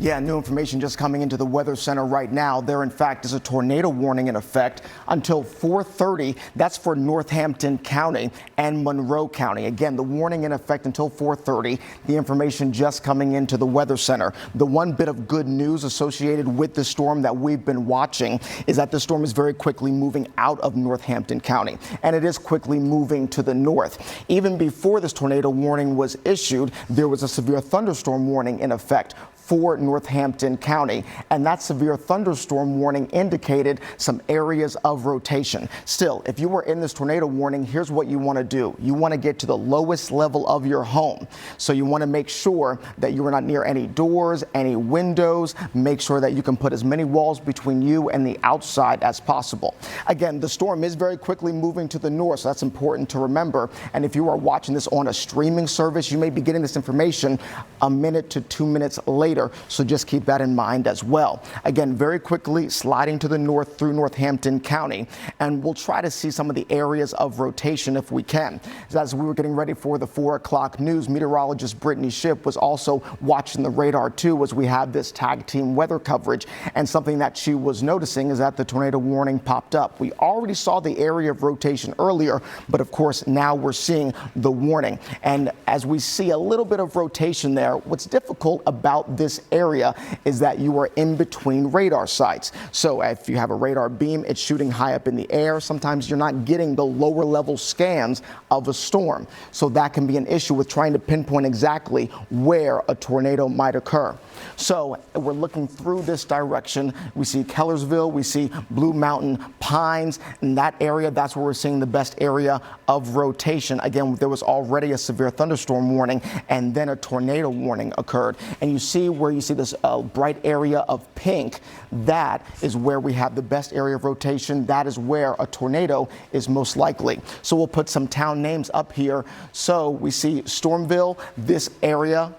Yeah, new information just coming into the Weather Center right now. There, in fact, is a tornado warning in effect until 4:30. That's for Northampton County and Monroe County. Again, the warning in effect until 4:30. The information just coming into the Weather Center. The one bit of good news associated with the storm that we've been watching is that the storm is very quickly moving out of Northampton County, and it is quickly moving to the north. Even before this tornado warning was issued, there was a severe thunderstorm warning in effect for Northampton County, and that severe thunderstorm warning indicated some areas of rotation. Still, if you were in this tornado warning, here's what you want to do. You want to get to the lowest level of your home. So you want to make sure that you are not near any doors, any windows. Make sure that you can put as many walls between you and the outside as possible. Again, the storm is very quickly moving to the north, so that's important to remember. And if you are watching this on a streaming service, you may be getting this information a minute to 2 minutes later. So just keep that in mind as well. Again, very quickly sliding to the north through Northampton County, and we'll try to see some of the areas of rotation if we can. As we were getting ready for the 4 o'clock news, meteorologist Brittany Shipp was also watching the radar too as we have this tag team weather coverage, and something that she was noticing is that the tornado warning popped up. We already saw the area of rotation earlier, but of course now we're seeing the warning. And as we see a little bit of rotation there, what's difficult about this area is that you are in between radar sites. So if you have a radar beam, it's shooting high up in the air. Sometimes you're not getting the lower level scans of a storm. So that can be an issue with trying to pinpoint exactly where a tornado might occur. So we're looking through this direction. We see Kellersville, we see Blue Mountain Pines. In that area, that's where we're seeing the best area of rotation. Again, there was already a severe thunderstorm warning, and then a tornado warning occurred. And you see where you see this bright area of pink, that is where we have the best area of rotation. That is where a tornado is most likely. So we'll put some town names up here. So we see Stormville, this area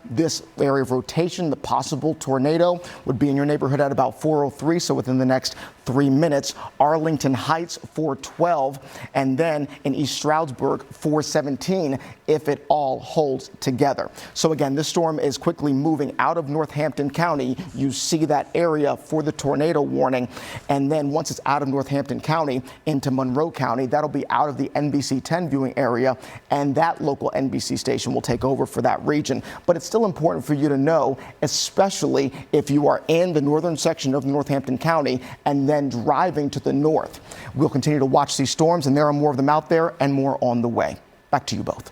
of rotation, the possible tornado would be in your neighborhood at about 4:03, so within the next 3 minutes. Arlington Heights, 4:12, and then in East Stroudsburg, 4:17, if it all holds together. So again, this storm is quickly moving out of Northampton County. You see that area for the tornado warning, and then once it's out of Northampton County into Monroe County, that'll be out of the NBC10 viewing area, and that local NBC station will take over for that region. But it's still important for you to know, especially if you are in the northern section of Northampton County and then driving to the north. We'll continue to watch these storms, and there are more of them out there and more on the way. Back to you both.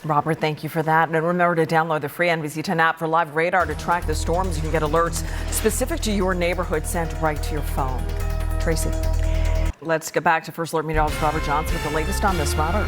Robert, thank you for that. And remember to download the free NBC10 app for live radar to track the storms. You can get alerts specific to your neighborhood sent right to your phone. Tracy. Let's get back to First Alert Meteorologist Robert Johnson with the latest on this, Robert.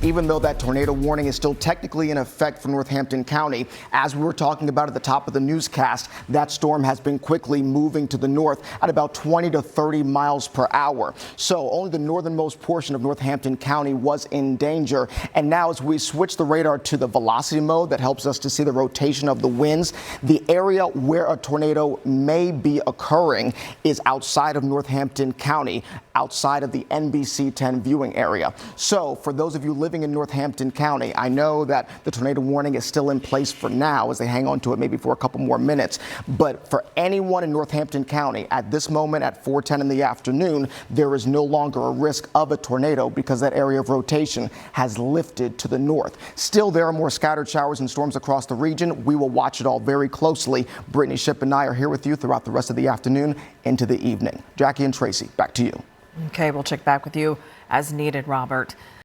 Even though that tornado warning is still technically in effect for Northampton County, as we were talking about at the top of the newscast, that storm has been quickly moving to the north at about 20 to 30 miles per hour. So only the northernmost portion of Northampton County was in danger. And now as we switch the radar to the velocity mode that helps us to see the rotation of the winds, the area where a tornado may be occurring is outside of Northampton County, outside of the NBC10 viewing area. So for those of you living in Northampton County, I know that the tornado warning is still in place for now as they hang on to it maybe for a couple more minutes. But for anyone in Northampton County at this moment at 4:10 in the afternoon, there is no longer a risk of a tornado because that area of rotation has lifted to the north. Still, there are more scattered showers and storms across the region. We will watch it all very closely. Brittany Shipp and I are here with you throughout the rest of the afternoon into the evening. Jackie and Tracy, back to you. Okay, we'll check back with you as needed, Robert.